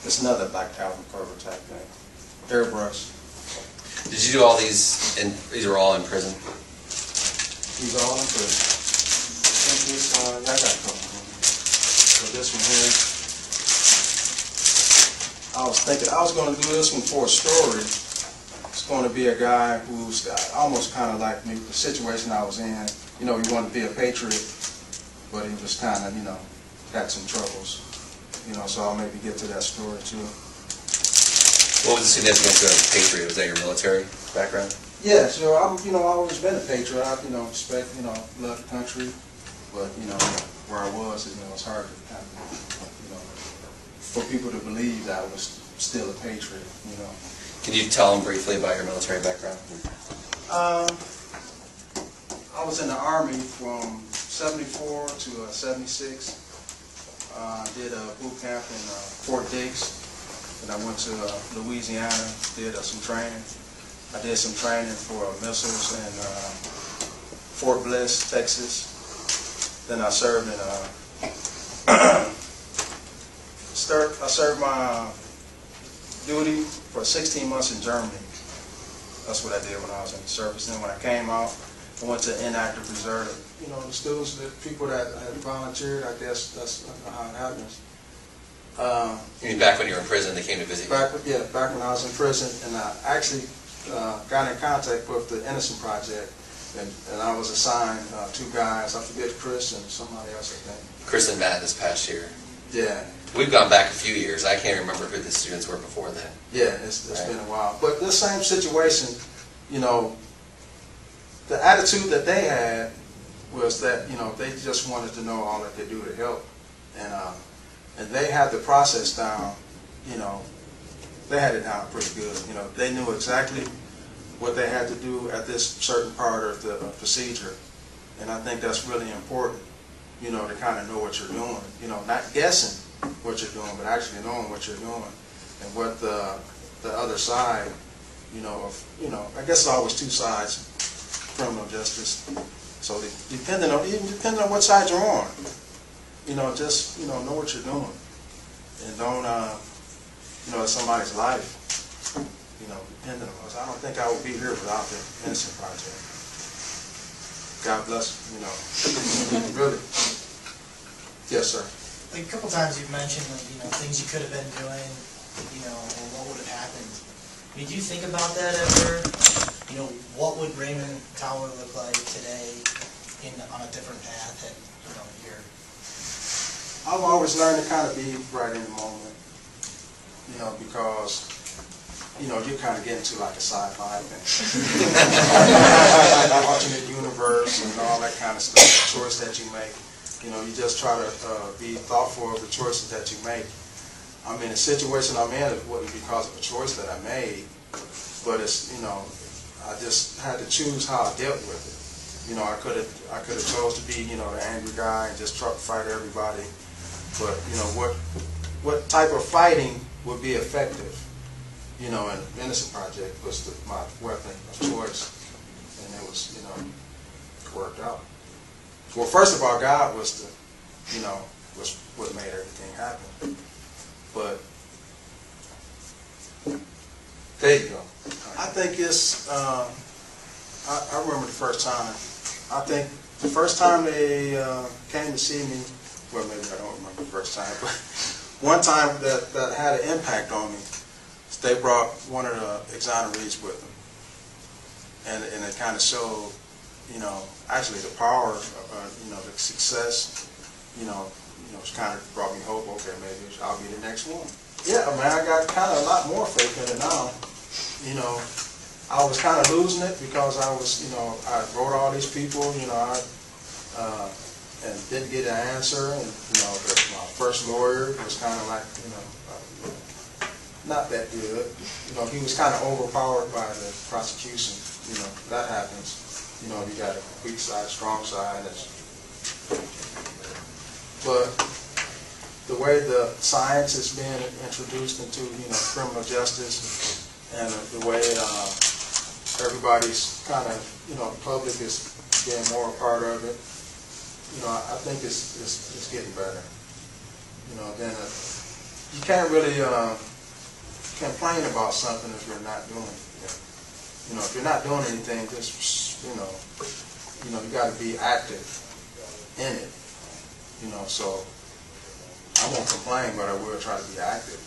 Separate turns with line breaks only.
It's another like Calvin Ferber type thing. Airbrush.
Did you do all these? These were all in prison.
These are all in prison. I think this, I got a couple of them. So this one here, I was thinking I was going to do this one for a story. It's going to be a guy who's almost kind of like me, the situation I was in. You know, he wanted to be a patriot, but he was kind of, you know, had some troubles. You know, so I'll maybe get to that story too.
What was the significance of patriot? Was that your military background?
Yeah, so I've always been a patriot. I, love the country, but where I was, it's hard to kind of, for people to believe that I was still a patriot.
Can you tell them briefly about your military background?
I was in the Army from '74 to '76. I did a boot camp in Fort Dix. And I went to Louisiana, did some training. I did some training for missiles in Fort Bliss, Texas. Then I served in I served my duty for 16 months in Germany. That's what I did when I was in the service. Then when I came out, I went to inactive reserve. The students, the people that had volunteered, I guess that's how it happens.
You mean back when you were in prison, they came to visit you?
Back when I was in prison, and I actually got in contact with the Innocent Project, and I was assigned two guys. I forget Chris and somebody else, I think.
Chris and Matt this past year.
Yeah.
We've gone back a few years. I can't remember who the students were before then.
Yeah, it's been a while. But the same situation, the attitude that they had was that, they just wanted to know all they could do to help. And they had the process down, they had it down pretty good. They knew exactly what they had to do at this certain part of the procedure. And I think that's really important, to kind of know what you're doing. Not guessing what you're doing, but actually knowing what you're doing. And what the other side, I guess there's always two sides, criminal justice. So depending on what side you're on, just, know what you're doing. And don't, it's somebody's life, depending on us. I don't think I would be here without the Innocent Project. God bless, really. Yes, sir.
Like a couple times you've mentioned, things you could have been doing, or what would have happened. Did you think about that ever? What would Raymond Towler look like today on a different path that, you're...
I've always learned to kind of be right in the moment, because, you kind of get into like a sci-fi thing. Alternate universe and all that kind of stuff, the choice that you make. You just try to be thoughtful of the choices that you make. I mean, the situation I'm in, it wasn't because of a choice that I made, but it's, I just had to choose how I dealt with it. I could have chose to be, the angry guy and just try to fight everybody. But, what type of fighting would be effective? And the Innocent Project was my weapon of choice. And it was, it worked out. Well, first of all, God was was what made everything happen. But, there you go. I think it's, I remember the first time. I think the first time they came to see me, well, maybe I don't remember the first time, but one time that had an impact on me, they brought one of the exonerees with them. And it kind of showed, actually the power, the success, it kind of brought me hope, okay, maybe I'll be the next one. Yeah, man, I got kind of a lot more faith in it now. I was kind of losing it because I was, I wrote all these people, and didn't get an answer, and my first lawyer was kind of like, not that good. He was kind of overpowered by the prosecution. That happens. You got a weak side, strong side. But the way the science is being introduced into criminal justice, and the way everybody's kind of the public is being more a part of it. I think it's getting better. Then you can't really complain about something if you're not doing it. You know, if you're not doing anything, just you got to be active in it. You know, so I won't complain, but I will try to be active.